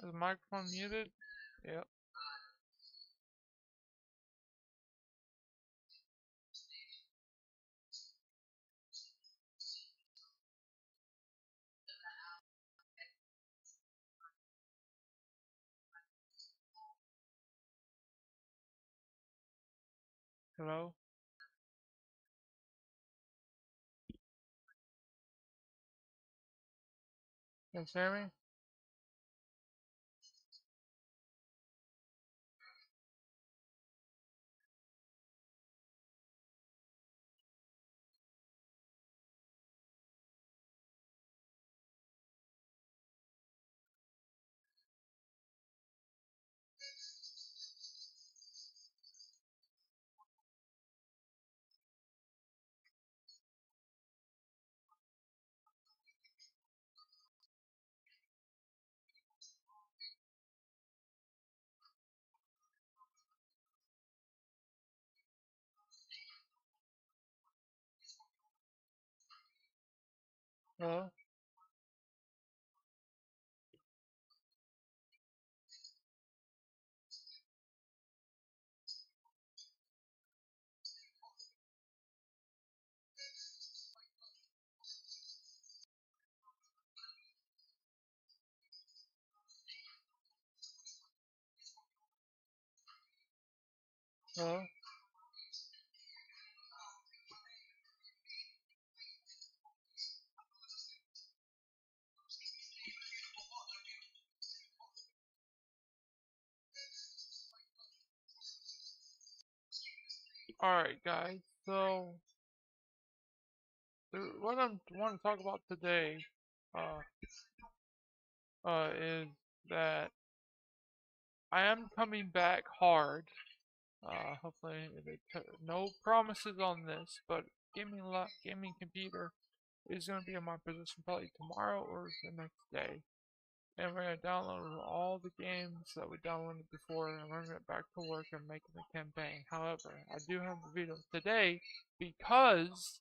Is the microphone muted? Yep. Hello? Can you hear me? Hello? Hello? Alright, guys. So, what I want to talk about today uh, is that I am coming back hard. Hopefully, no promises on this, but gaming computer is going to be in my position probably tomorrow or the next day. And we're going to download all the games that we downloaded before and we're going to get back to work and making the campaign. However, I do have a video today because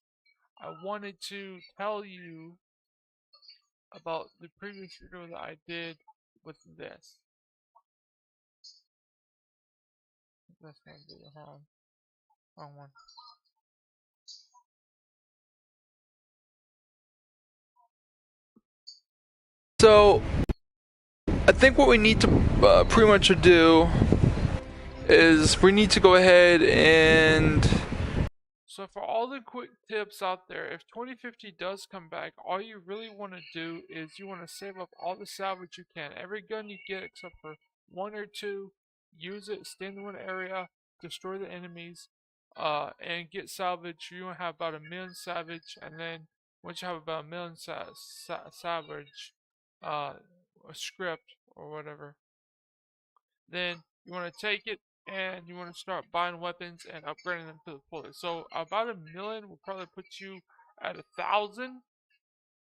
I wanted to tell you about the previous video that I did with this. That's going to be the wrong one. So, I think what we need to pretty much do is we need to go ahead and... So for all the quick tips out there, if 2050 does come back, all you really want to do is you want to save up all the salvage you can. Every gun you get except for one or two, use it, stay in one area, destroy the enemies, and get salvage. You want to have about 1,000,000 salvage, and then once you have about 1,000,000 salvage, a script or whatever, then you want to take it and you want to start buying weapons and upgrading them to the fullest. So about 1,000,000 will probably put you at 1,000,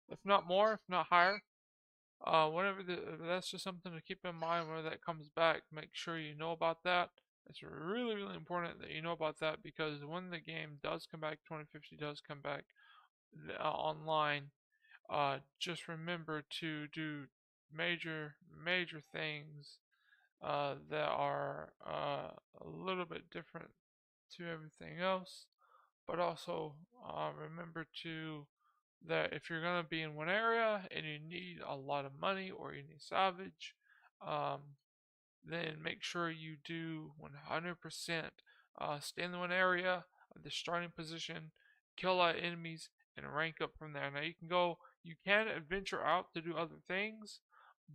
if not more, if not higher. That's just something to keep in mind whenever that comes back. Make sure you know about that. It's really, really important that you know about that because when the game does come back, 2050 does come back online, just remember to do major things that are a little bit different to everything else, but also remember to that if you're going to be in one area and you need a lot of money or you need salvage, um, then make sure you do 100% stay in the one area, the starting position, kill a lot of enemies, and rank up from there. Now you can adventure out to do other things,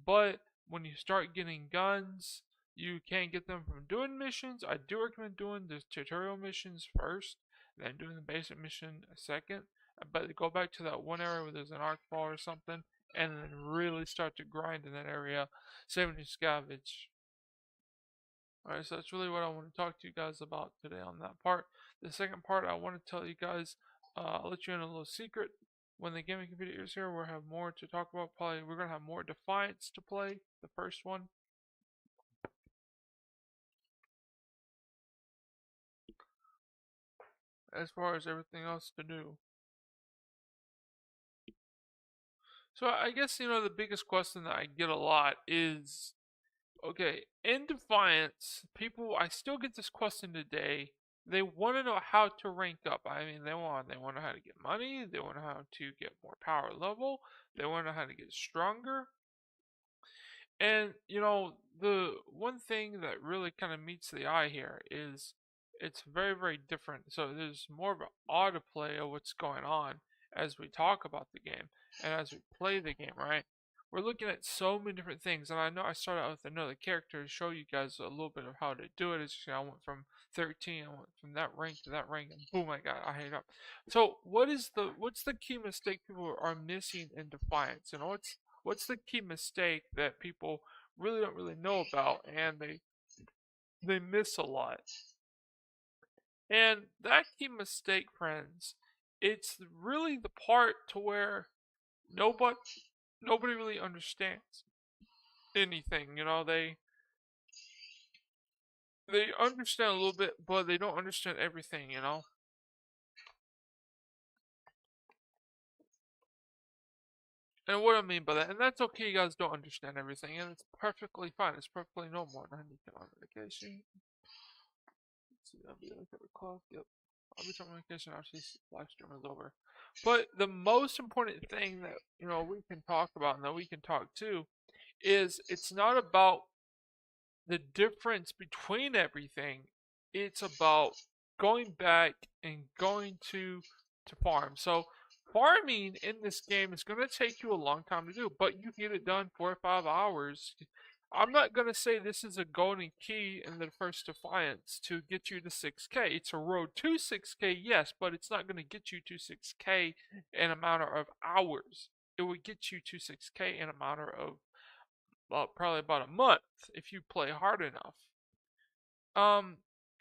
but when you start getting guns, you can't get them from doing missions. I do recommend doing the tutorial missions first, then doing the basic mission second. But go back to that one area where there's an arc ball or something, and then really start to grind in that area, saving your scavenge. Alright, so that's really what I want to talk to you guys about today on that part. The second part, I want to tell you guys, I'll let you in a little secret. When the gaming computer is here, we'll have more to talk about. Probably we're going to have more Defiance to play, the first one. As far as everything else to do. So I guess, the biggest question that I get a lot is Okay, in Defiance, people, I still get this question today. They want to know how to rank up. I mean, they want to know how to get money. They want to know how to get more power level. They want to know how to get stronger. And the one thing that really kind of meets the eye here is it's very, very different. So there's more of an autoplay of what's going on as we talk about the game and as we play the game, right? We're looking at so many different things, and I know I started out with another character to show you guys a little bit of how to do it. It's just, I went from 13, I went from that rank to that rank, and boom, I hit up. So what's the key mistake people are missing in Defiance? What's the key mistake that people really don't really know about, and they miss a lot? And that key mistake, friends, it's really the part to where nobody nobody really understands anything. They understand a little bit, but they don't understand everything. And what I mean by that, and that's okay, you guys don't understand everything, and it's perfectly fine. It's perfectly normal. And I need to get on medication. Let's see, I'll be like at the clock. Yep. I'll be on medication after this live stream is over. But the most important thing that we can talk about and that we can talk to is it's not about the difference between everything. It's about going back and going to farm. So farming in this game is going to take you a long time to do, but you get it done 4 or 5 hours. I'm not going to say this is a golden key in the first Defiance to get you to 6K. It's a road to 6K, yes, but it's not going to get you to 6K in a matter of hours. It would get you to 6K in a matter of probably about a month if you play hard enough. Um,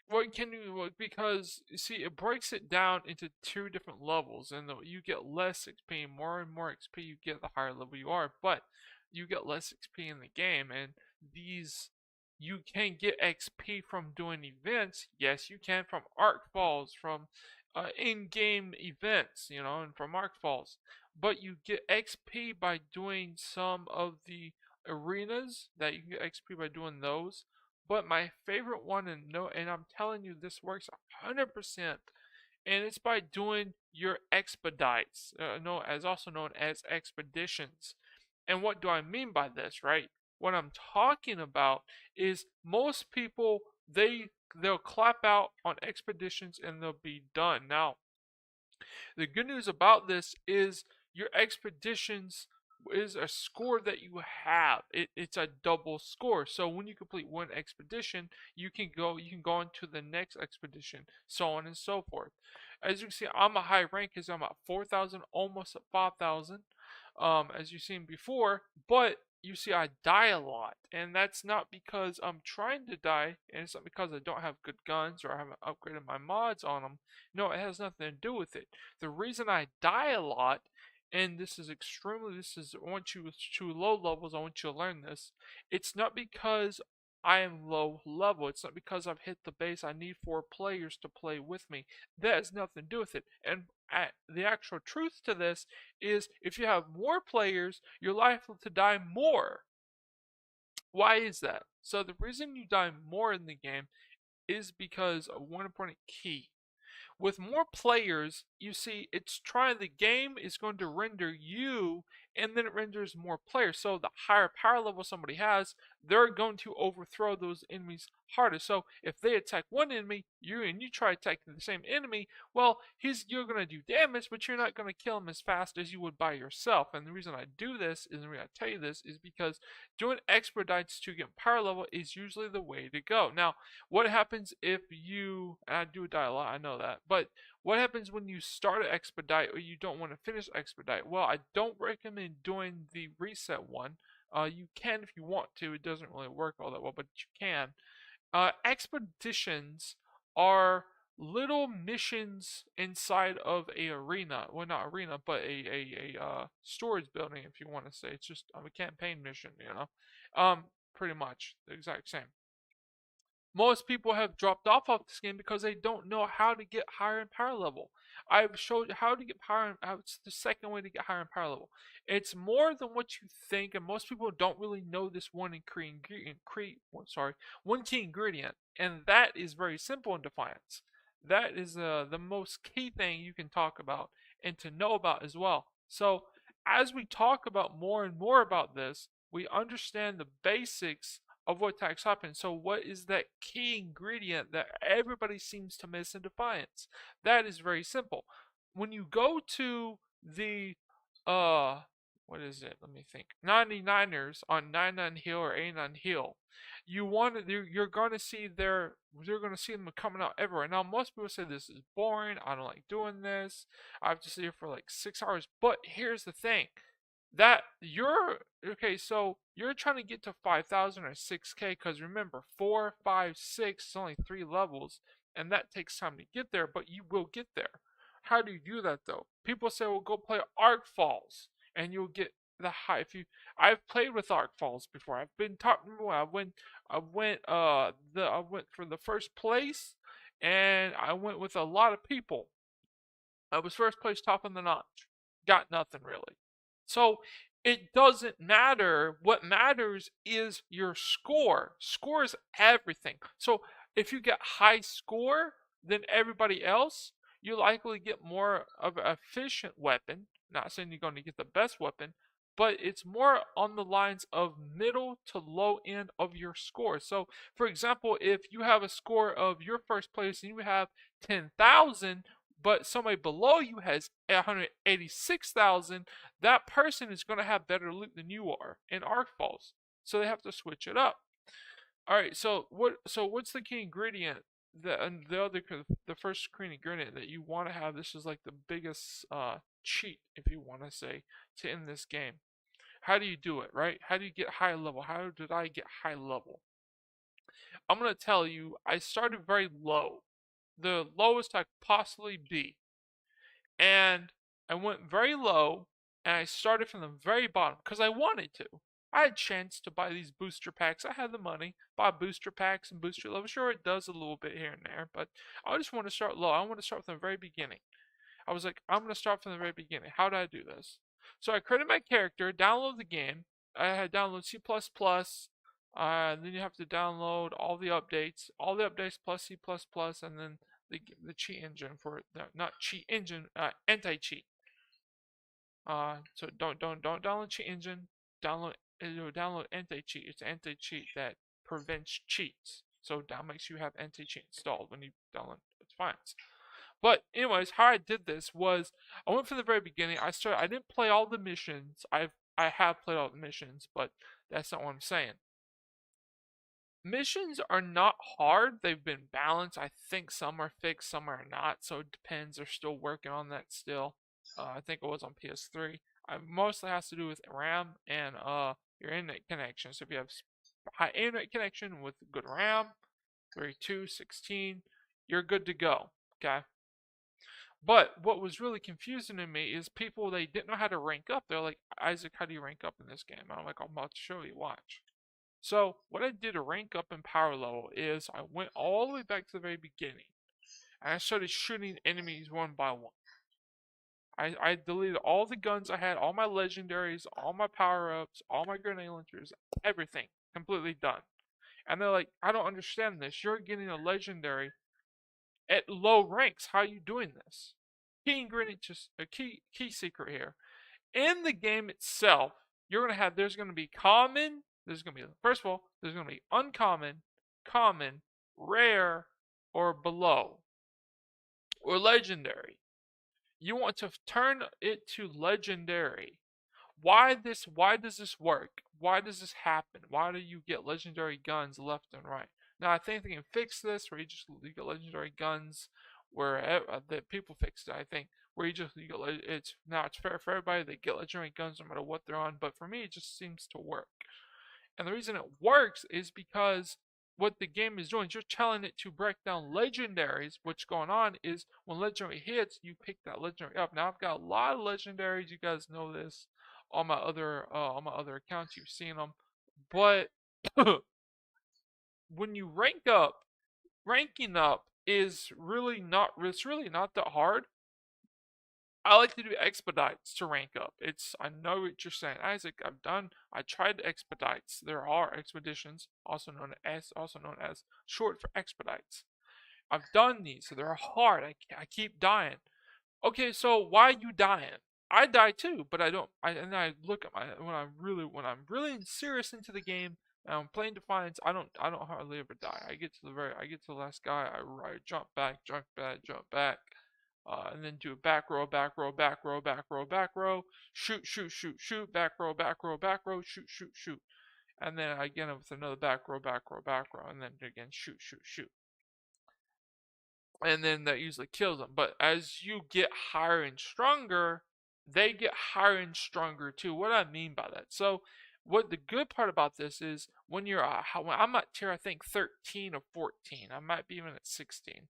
what can you because you see it breaks it down into two different levels, and you get less XP, more and more XP you get the higher level you are, but you get less XP in the game, and these you can get XP from doing events. Yes, you can from Arc Falls, from in-game events, and from Arc Falls, but you get XP by doing some of the arenas that you get XP by doing those. But my favorite one, and I'm telling you, this works 100%, and it's by doing your expedites, also known as expeditions. And what do I mean by this, right? What I'm talking about is most people they'll clap out on expeditions and they'll be done. Now, the good news about this is your expeditions is a score that you have. It's a double score. So when you complete one expedition, you can go on to the next expedition, so on and so forth. As you can see, I'm a high rank because I'm at 4,000, almost at 5,000. As you've seen before, but you see I die a lot, and that's not because I'm trying to die, and it's not because I don't have good guns or I haven't upgraded my mods on them. No, it has nothing to do with it. The reason I die a lot, and this is I want you to low levels, I want you to learn this. It's not because I am low level. It's not because I've hit the base. I need 4 players to play with me. That has nothing to do with it. And the actual truth to this is if you have more players, you're likely to die more. Why is that? So the reason you die more in the game is because of one important key. With more players, you see, the game is going to render you, and then it renders more players. So the higher power level somebody has, they're going to overthrow those enemies harder. So if they attack one enemy, you try attacking the same enemy, well, you're going to do damage, but you're not going to kill him as fast as you would by yourself. And the reason I do this, and the reason I tell you this, is because doing expedites to get power level is usually the way to go. Now, what happens if you, and I do die a lot, I know that, but what happens when you start an expedite or you don't want to finish expedite? Well, I don't recommend doing the reset one. You can if you want to. It doesn't really work all that well, but you can. Expeditions are little missions inside of a arena. Well, not arena, but a storage building, if you want to say. It's just a campaign mission, Pretty much the exact same. Most people have dropped off of this game because they don't know how to get higher in power level. I've showed you how to get higher. It's the second way to get higher in power level. It's more than what you think, and most people don't really know this one one key ingredient, and that is very simple in Defiance. That is the most key thing you can talk about and to know about as well. So as we talk about more and more about this, we understand the basics of what attacks happen. So what is that key ingredient that everybody seems to miss in Defiance? That is very simple. When you go to the uh what is it? Let me think. 99ers on 99 Hill or 89 Hill. You're going to see you're going to see them coming out everywhere. Now most people say this is boring. I don't like doing this. I have to sit here for like 6 hours. But here's the thing that you're okay, so you're trying to get to 5,000 or 6K because remember 4 5 6 is only 3 levels, and that takes time to get there, but you will get there. How do you do that though? People say, well, go play Arc Falls and you'll get the high. If you I've played with Arc Falls before. I've been talking. I went for the first place, and I went with a lot of people. I was first place, top of the notch. Got nothing really. So it doesn't matter. What matters is your score. Score is everything. So if you get high score than everybody else, you likely get more of an efficient weapon. Not saying you're going to get the best weapon, but it's more on the lines of middle to low end of your score. So, for example, if you have a score of your first place and you have 10,000, but somebody below you has 186,000, that person is going to have better loot than you are in Arc Falls. So they have to switch it up. All right. So what's the key ingredient? The first screen ingredient that you want to have. This is like the biggest cheat, if you want to say, to end this game. How do you do it, right? How do you get high level? How did I get high level? I'm gonna tell you. I started very low, the lowest I could possibly be, and I went very low, and I started from the very bottom because I wanted to. I had a chance to buy these booster packs. I had the money, buy booster packs and booster levels. Sure, it does a little bit here and there, but I just want to start low. I want to start from the very beginning. I was like, I'm going to start from the very beginning. How do I do this? So I created my character, download the game. I had download C++. Then you have to download all the updates plus C++, and then the cheat engine for not cheat engine, anti cheat. So don't download cheat engine. Download anti cheat. It's anti cheat that prevents cheats. So that makes you have anti cheat installed when you download. It's fine. But anyways, how I did this was I went from the very beginning. I didn't play all the missions. I have played all the missions, but that's not what I'm saying. Missions are not hard. They've been balanced. I think some are fixed, some are not. So it depends. They're still working on that still. I think it was on PS3. It mostly has to do with RAM and your internet connection. So if you have high internet connection with good RAM, 32, 16, you're good to go. Okay. But what was really confusing to me is people, they didn't know how to rank up. They're like, Isaac, how do you rank up in this game? And I'm like, I'm about to show you. Watch. So what I did to rank up in power level is I went all the way back to the very beginning, and I started shooting enemies one by one. I deleted all the guns I had, all my legendaries, all my power-ups, all my grenade launchers, everything. Completely done. And they're like, I don't understand this. You're getting a legendary at low ranks. How are you doing this? Key ingredient, just a key secret here. In the game itself, there's gonna be common. There's gonna be first of all, there's gonna be uncommon, common, rare, or below, or legendary. You want to turn it to legendary. Why does this work? Why does this happen? Why do you get legendary guns left and right? Now I think they can fix this where you get legendary guns where the people fixed it, I think, where it's fair for everybody. They get legendary guns no matter what they're on, but for me it just seems to work. And the reason it works is because what the game is doing is you're telling it to break down legendaries. What's going on is when legendary hits, you pick that legendary up. Now I've got a lot of legendaries. You guys know this on my other accounts. You've seen them, but when you rank up, ranking up is really not. It's really not that hard. I like to do expedites to rank up. I know what you're saying, Isaac. I tried expedites. There are expeditions, also known as short for expedites. I've done these, so they're hard. I keep dying. Okay, so why are you dying? I die too, but I don't. I look at when I'm really serious into the game and I'm playing Defiance. I don't hardly ever die. I get to the last guy. I jump back, jump back, and then do a back row, back row, back row, back row, back row, shoot, shoot, shoot, shoot, back row, back row, back row, shoot, shoot, shoot, and then again with another back row, back row, back row, and then again shoot, shoot, shoot, and then that usually kills them. But as you get higher and stronger, they get higher and stronger too. What I mean by that? So, what the good part about this is when when I'm at tier I think 13 or 14, I might be even at 16.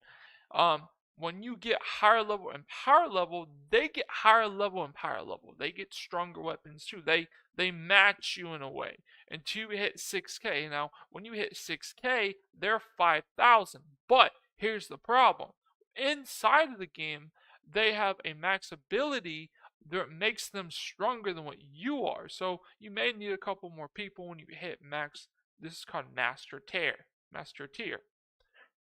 Um, when you get higher level and power level, they get higher level and power level. They get stronger weapons too. They match you in a way until you hit 6K. Now, when you hit 6K, they're 5,000. But here's the problem. Inside of the game, they have a max ability that makes them stronger than what you are. So you may need a couple more people when you hit max. This is called Master Tier. Master Tier.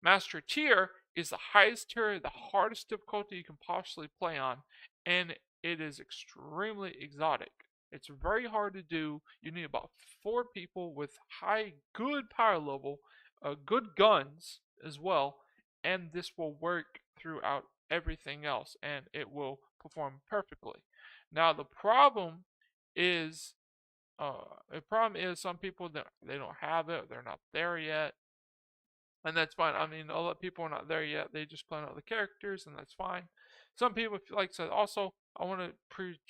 Master Tier is the highest tier, the hardest difficulty you can possibly play on, and it is extremely exotic. It's very hard to do. You need about 4 people with good power level, good guns as well, and this will work throughout everything else, and it will perform perfectly. Now is, the problem is some people they don't have it, they're not there yet, and that's fine. I mean, a lot of people are not there yet. They just plan out the characters, and that's fine. Some people, like I said, also, I want to pretty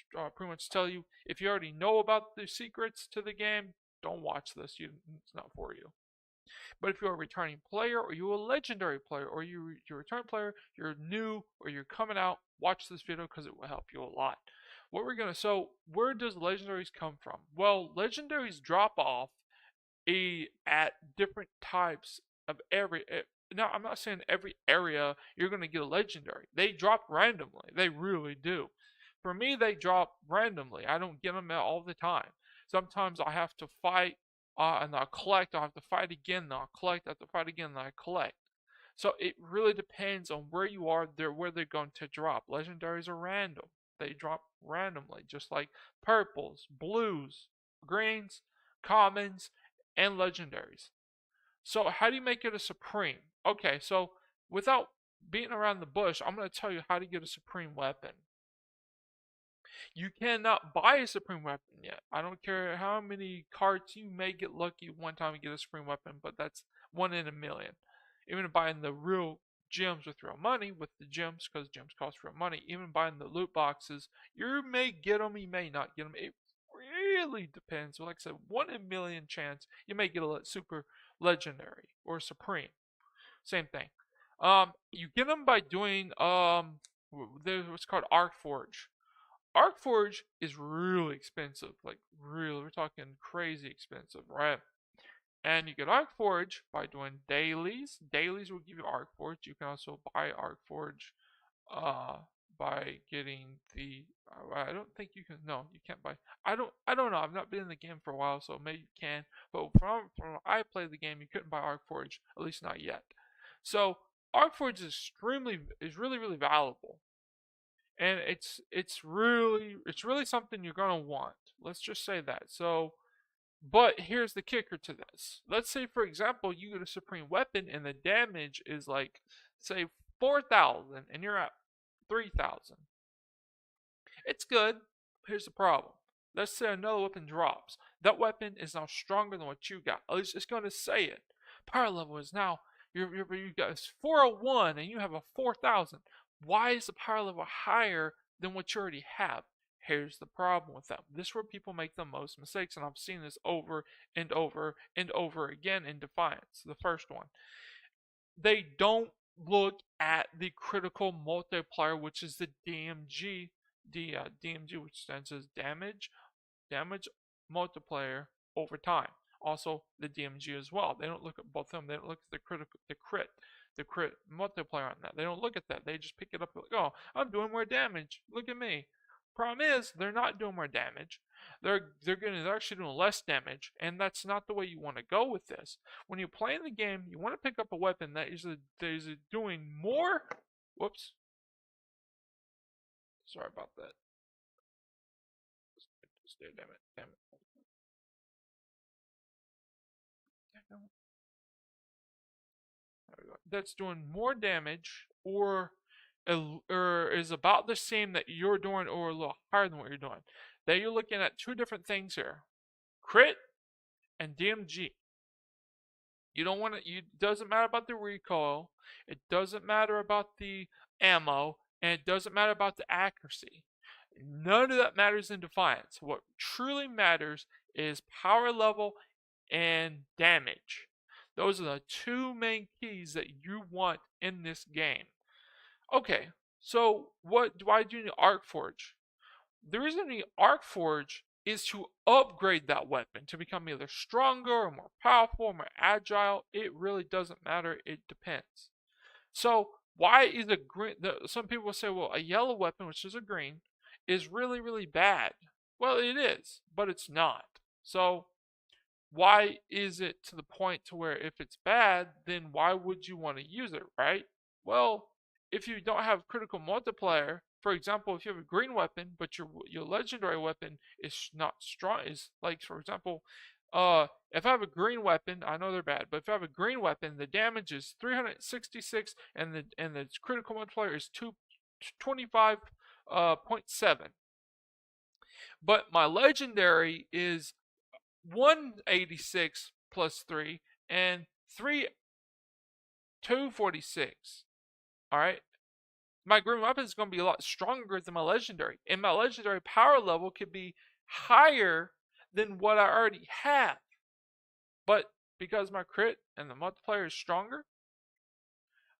much tell you, if you already know about the secrets to the game, don't watch this. It's not for you. But if you're a returning player, or you're a legendary player, or you're a return player, you're new, or you're coming out, watch this video because it will help you a lot. So where does legendaries come from? Well, legendaries drop off at different types of now I'm not saying every area you're going to get a legendary. They drop randomly. They really do. For me, they drop randomly. I don't get them all the time. Sometimes I have to fight and I'll collect. I'll have to fight again. And I'll collect. I have to fight again. And I collect. So it really depends on where you are. Where they're going to drop. Legendaries are random. They drop randomly, just like purples, blues, greens, commons, and legendaries. So how do you make it a supreme? Okay, so without beating around the bush, I'm going to tell you how to get a supreme weapon. You cannot buy a supreme weapon yet. I don't care how many cards you may get lucky one time and get a supreme weapon, but that's 1 in a million. Even buying the real gems with real money, with the gems, because gems cost real money, even buying the loot boxes, you may get them, you may not get them. It really depends. Like I said, 1 in a million chance you may get a super legendary or supreme. Same thing. You get them by doing there's what's called Arcforge. Arcforge is really expensive, like really, we're talking crazy expensive, right? And you get Arcforge by doing dailies. Dailies will give you Arcforge. You can also buy Arcforge by getting the I don't think you can. No, you can't buy. I don't know. I've not been in the game for a while, so maybe you can. But from I played the game, you couldn't buy Arcforge, at least not yet. So Arcforge is really valuable, and it's really something you're gonna want. Let's just say that. So, but here's the kicker to this. Let's say, for example, you get a supreme weapon and the damage is like, say, 4,000, and you're at 3,000. It's good. Here's the problem. Let's say another weapon drops. That weapon is now stronger than what you got. At least it's going to say it. Power level is now you got 401 and you have a 4,000. Why is the power level higher than what you already have? Here's the problem with that. This is where people make the most mistakes, and I've seen this over and over and over again in Defiance, the first one. They don't look at the critical multiplier, which is the DMG, DMG, which stands as damage multiplier over time. also the DMG as well. They don't look at both of them. They don't look at the crit multiplier on that. They don't look at that. They just pick it up like, oh, I'm doing more damage. Look at me. Problem is, they're not doing more damage. They're actually doing less damage, and that's not the way you want to go with this. When you're playing the game, you want to pick up a weapon that is doing more. Whoops. Sorry about that. Damn it. That's doing more damage or is about the same that you're doing or a little higher than what you're doing. Then you're looking at two different things here. Crit and DMG. You don't want to, it doesn't matter about the recoil, it doesn't matter about the ammo, and it doesn't matter about the accuracy. None of that matters in Defiance. What truly matters is power level and damage. Those are the two main keys that you want in this game. Okay, so what do I do in the Arcforge? The reason I need Arcforge is to upgrade that weapon to become either stronger or more powerful or more agile. It really doesn't matter. It depends. So why is a green? Some people say, well, a yellow weapon, which is a green, is really, really bad. Well, it is, but it's not. So why is it to the point to where if it's bad, then why would you want to use it, right? Well, if you don't have critical multiplier, for example, if you have a green weapon, but your legendary weapon is not strong, is like, for example, if I have a green weapon, I know they're bad, but if I have a green weapon, the damage is 366, and the critical multiplier is 25.7. But my legendary is 186 plus 3 and 246. All right. My green weapon is going to be a lot stronger than my legendary, and my legendary power level could be higher than what I already have. But because my crit and the multiplier is stronger,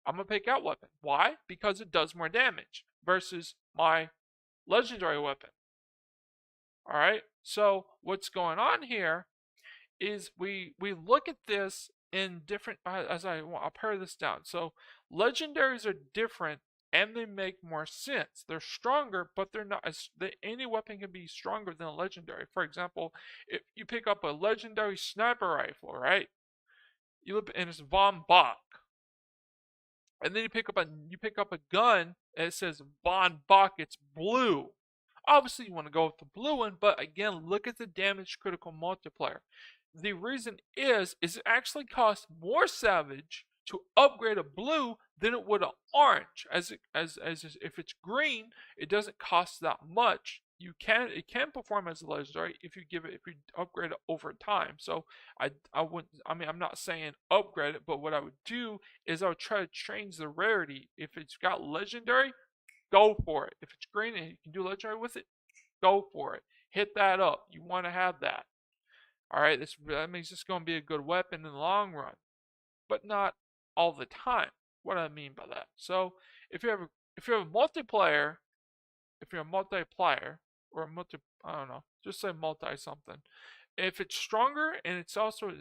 I'm going to pick out weapon. Why? Because it does more damage versus my legendary weapon. All right. So what's going on here is we look at this in different, I'll pare this down. So legendaries are different and they make more sense. They're stronger, but they're not as any weapon can be stronger than a legendary. For example, if you pick up a legendary sniper rifle, right? You look and it's Von Bach. And then you pick up a gun and it says Von Bach, it's blue. Obviously you want to go with the blue one, but again, look at the damage critical multiplier. The reason is it actually costs more Savage to upgrade a blue than it would an orange. As if it's green, it doesn't cost that much. It can perform as a legendary if you upgrade it over time. So I'm not saying upgrade it, but what I would do is I would try to change the rarity. If it's got legendary, go for it. If it's green and you can do legendary with it, go for it. Hit that up. You want to have that. Alright, that means it's going to be a good weapon in the long run. But not all the time. What do I mean by that? So, if you have a multiplayer, or I don't know, just say multi something. If it's stronger and it's also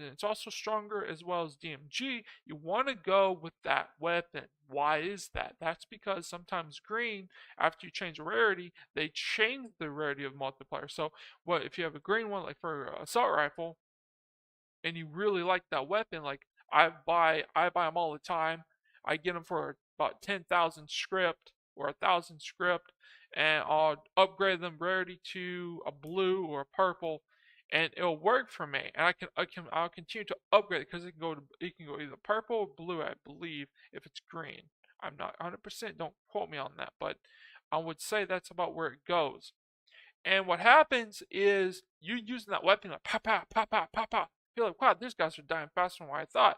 stronger as well as DMG, you want to go with that weapon. Why is that? That's because sometimes green, after you change the rarity, they change the rarity of multiplier. So what if you have a green one, like for assault rifle, and you really like that weapon, like I buy them all the time. I get them for about 10,000 script or 1,000 script, and I'll upgrade them rarity to a blue or a purple, and it'll work for me. And I'll continue to upgrade it because it can go either purple or blue, I believe, if it's green. I'm not 100%. Don't quote me on that, but I would say that's about where it goes. And what happens is you using that weapon like pop pop pop pop pop pop. You're like, wow, these guys are dying faster than what I thought.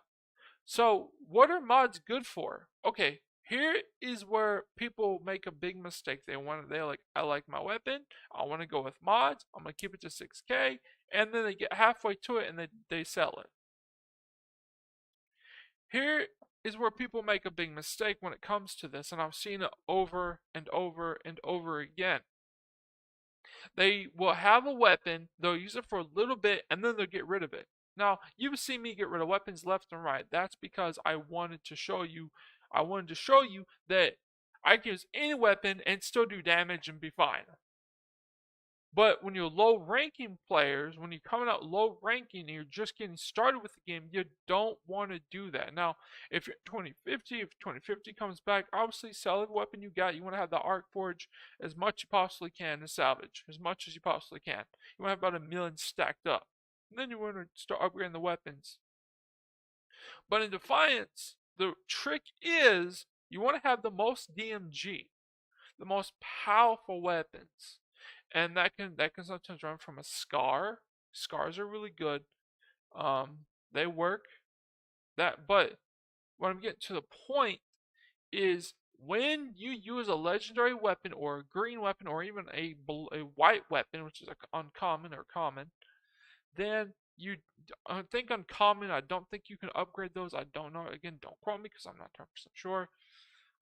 So what are mods good for? Okay, here is where people make a big mistake. They're like, I like my weapon, I want to go with mods, I'm gonna keep it to 6K, and then they get halfway to it and they sell it. Here is where people make a big mistake when it comes to this, and I've seen it over and over and over again. They will have a weapon, they'll use it for a little bit, and then they'll get rid of it. Now, you've seen me get rid of weapons left and right. That's because I wanted to show you that I can use any weapon and still do damage and be fine. But when you're low ranking players, when you're coming out low ranking and you're just getting started with the game, you don't want to do that. Now, if you're 2050, if 2050 comes back, obviously sell every weapon you got. You want to have the Arc Forge as much as you possibly can to salvage, as much as you possibly can. You want to have about 1,000,000 stacked up. And then you want to start upgrading the weapons. But in Defiance, the trick is you want to have the most DMG, the most powerful weapons. And that can sometimes run from a Scar. Scars are really good. They work. But what I'm getting to the point is when you use a legendary weapon or a green weapon or even a white weapon, which is uncommon or common, then you think uncommon. I don't think you can upgrade those. I don't know. Again, don't quote me because I'm not 100% sure.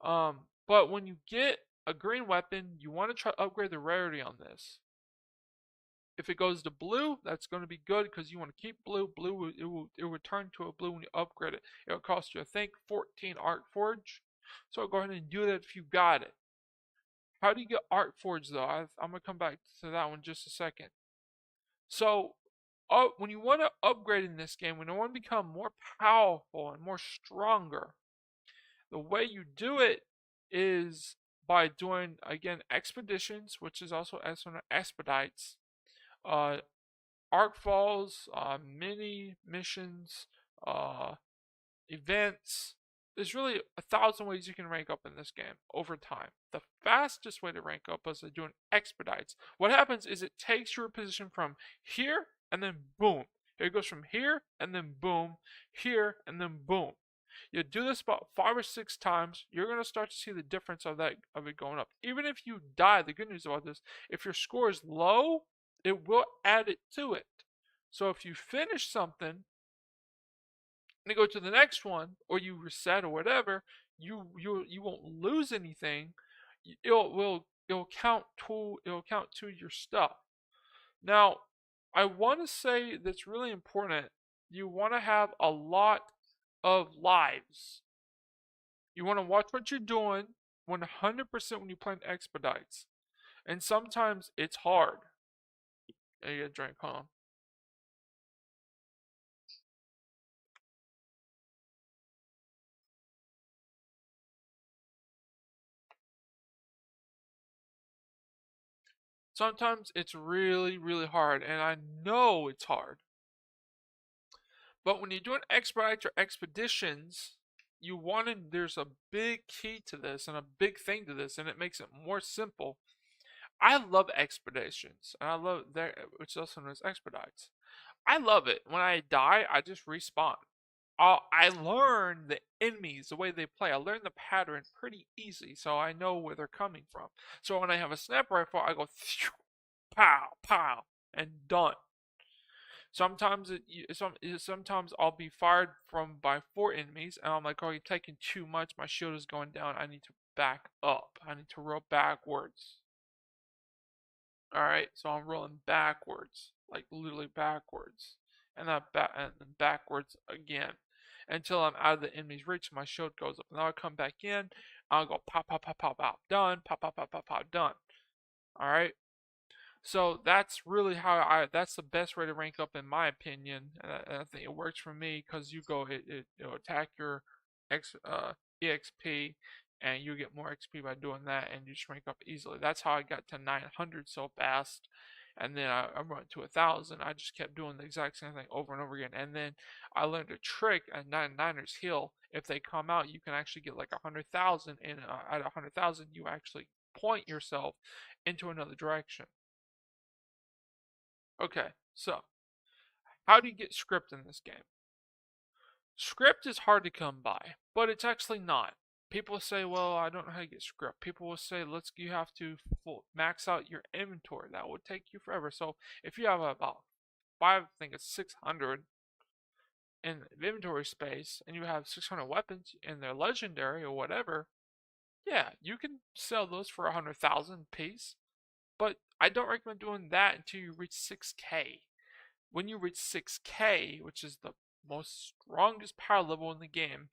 But when you get a green weapon, you want to try to upgrade the rarity on this. If it goes to blue, that's going to be good because you want to keep blue. Blue, it will return to a blue when you upgrade it. It'll cost you, I think, 14 Arc Forge. So go ahead and do that if you got it. How do you get Arc Forge though? I'm going to come back to that one in just a second. So when you want to upgrade in this game, when you want to become more powerful and more stronger, the way you do it is by doing, again, expeditions, which is also as known as expedites, Arc Falls, mini missions, events. There's really 1,000 ways you can rank up in this game over time. The fastest way to rank up is to do an expedites. What happens is it takes your position from here and then boom. It goes from here and then boom, here and then boom. You do this about 5 or 6 times, you're going to start to see the difference of it going up. Even if you die, the good news about this, if your score is low, it will add it to it. So if you finish something and you go to the next one, or you reset or whatever, you won't lose anything. It'll count to your stuff. Now, I want to say that's really important. You want to have a lot of lives. You want to watch what you're doing 100% when you play expedites. And sometimes it's hard. I get a drink, hold on. Sometimes it's really, really hard, and I know it's hard. But when you're doing expedites or expeditions, there's a big key to this and a big thing to this, and it makes it more simple. I love expeditions, and I love which is also known as expedites. I love it. When I die, I just respawn. I learn the enemies, the way they play. I learn the pattern pretty easy, so I know where they're coming from. So when I have a sniper rifle, I go pow, pow, and done. Sometimes sometimes I'll be fired from by 4 enemies, and I'm like, oh, you're taking too much. My shield is going down. I need to back up. I need to roll backwards. All right, so I'm rolling backwards, like literally backwards, and then backwards again, until I'm out of the enemy's reach. My shield goes up, and then I'll come back in. I'll go pop, pop, pop, pop, pop, done. Pop, pop, pop, pop, pop, done. All right. So that's really that's the best way to rank up in my opinion. And I think it works for me because it'll attack your EXP and you get more XP by doing that and you just rank up easily. That's how I got to 900 so fast. And then I went to 1,000. I just kept doing the exact same thing over and over again. And then I learned a trick at 99ers Hill. If they come out, you can actually get like 100,000. And at 100,000, you actually point yourself into another direction. Okay, so how do you get script in this game? Script is hard to come by, but it's actually not. People say, well, I don't know how to get script. People will say, you have to max out your inventory. That would take you forever. So if you have about 600 in inventory space and you have 600 weapons and they're legendary or whatever, yeah, you can sell those for 100,000 piece. But I don't recommend doing that until you reach 6K. when you reach 6K, which is the most strongest power level in the game,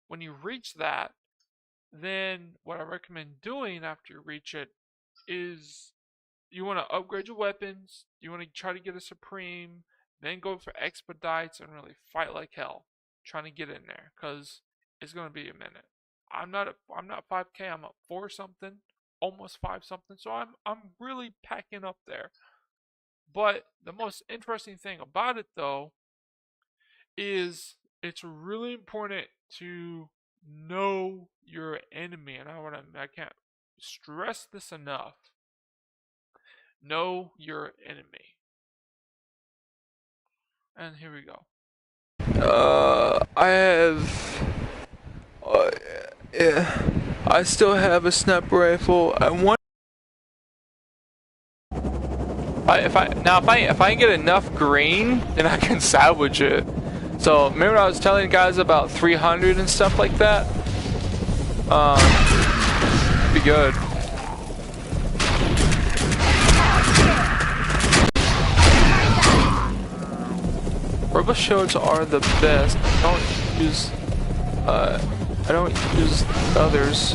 when you reach that, then what I recommend doing after you reach it is you want to upgrade your weapons, you want to try to get a Supreme, then go for expedites and really fight like hell, trying to get in there, cause it's gonna be a minute. I'm not 5K. I'm at 4 something, almost 5 something. So I'm really packing up there. But the most interesting thing about it though is it's really important to know your enemy, and I can't stress this enough. Know your enemy. And here we go. I have. Uh, yeah. I still have a sniper rifle. I want. If I get enough green, then I can salvage it. So remember I was telling you guys about 300 and stuff like that. Be good. Purple shields are the best. I don't use others.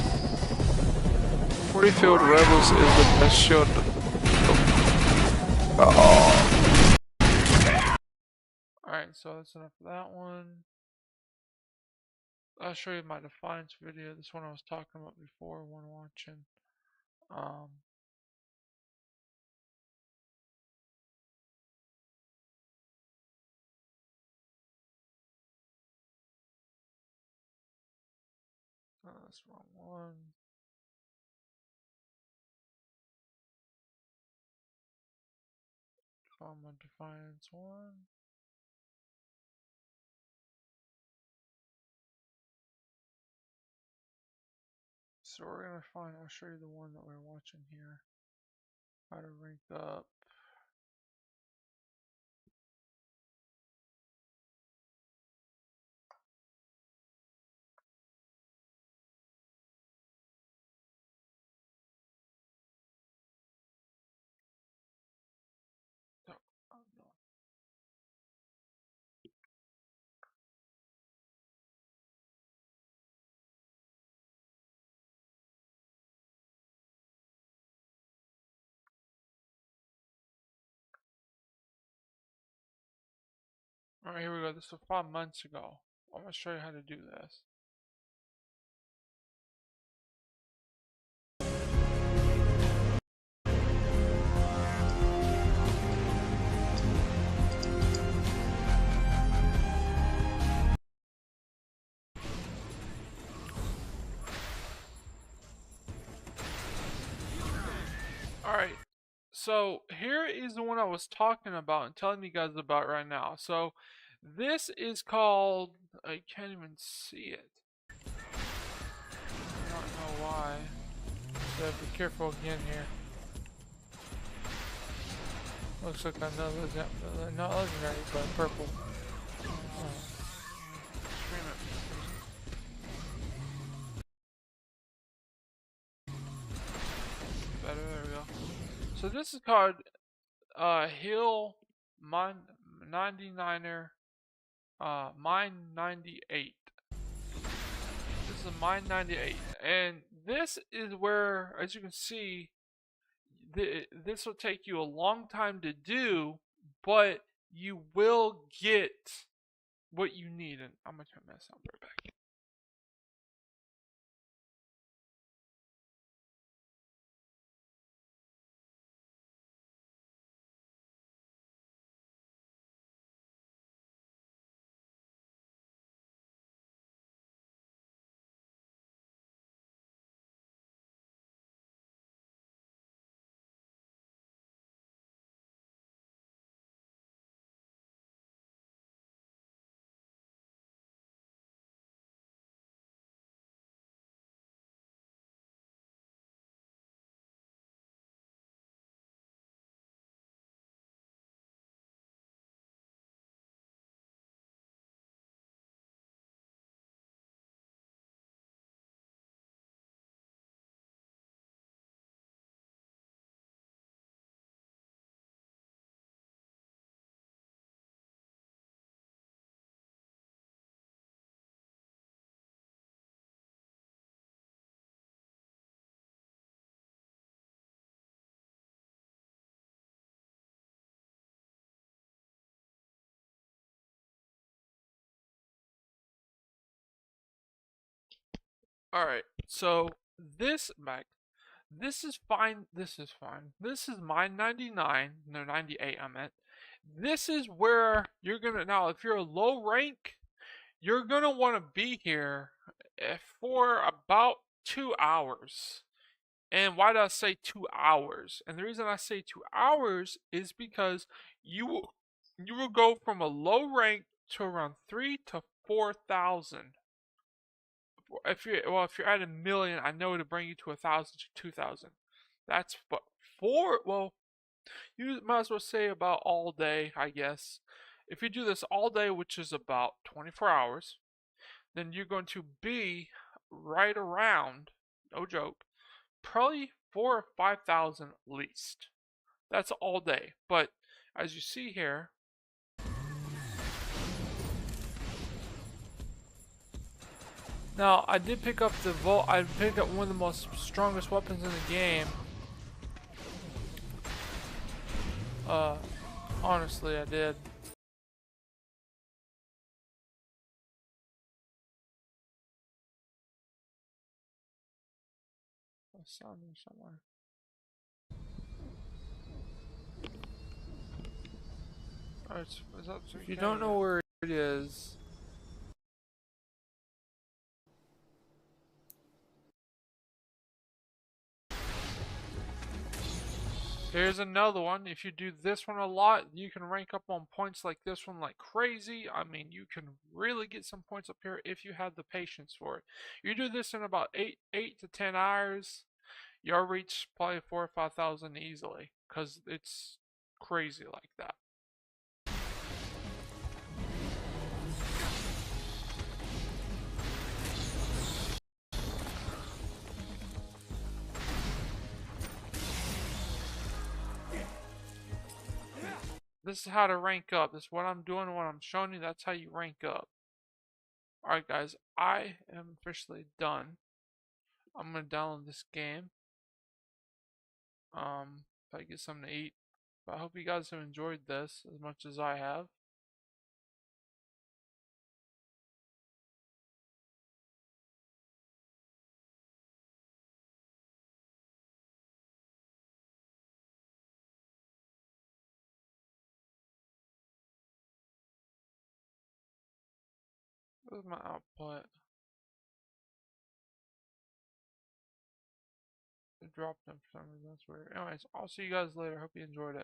40 Field Rebels is the best shield. Oh. Alright, so that's enough of that one. I'll show you my Defiance video. This one I was talking about before when watching. Oh, that's the wrong one. Found my Defiance one. So we're gonna find, I'll show you the one that we're watching here. How to rank up. Oh, no. Alright, here we go. This was 5 months ago. I'm gonna show you how to do this. Alright, so here is the one I was talking about and telling you guys about right now. So this is called, I can't even see it. I don't know why. So be careful again here. Looks like another, not legendary, but purple. Better, there we go. So this is called Hill Mine 99er Mine 98. This is a Mine 98, and this is where, as you can see, this will take you a long time to do, but you will get what you need. And I'm gonna turn my sound right back. Alright, so this back. This is fine. This is fine. This is my 99. No, 98, I meant. This is where you're gonna. Now, if you're a low rank, you're gonna want to be here for about 2 hours. And why do I say 2 hours? And the reason I say 2 hours is because you will go from a low rank to around 3 to 4,000. If you're at 1,000,000, I know it'll bring you to 1,000 to 2,000. That's but four. Well, you might as well say about all day, I guess. If you do this all day, which is about 24 hours, then you're going to be right around, no joke, probably 4 or 5,000 at least. That's all day. But as you see here, now I did pick up the Volt. I picked up one of the most strongest weapons in the game. Honestly, I did. Sounding somewhere. Alright, if you don't know where it is, here's another one. If you do this one a lot, you can rank up on points like this one like crazy. I mean, you can really get some points up here if you have the patience for it. You do this in about 8 to 10 hours, you'll reach probably 4 or 5,000 easily, because it's crazy like that. This is how to rank up. This is what I'm doing, what I'm showing you. That's how you rank up. Alright guys, I am officially done. I'm gonna download this game. If I get something to eat. But I hope you guys have enjoyed this as much as I have. Where's my output? It dropped them for some reason. That's weird. Anyways, I'll see you guys later. Hope you enjoyed it.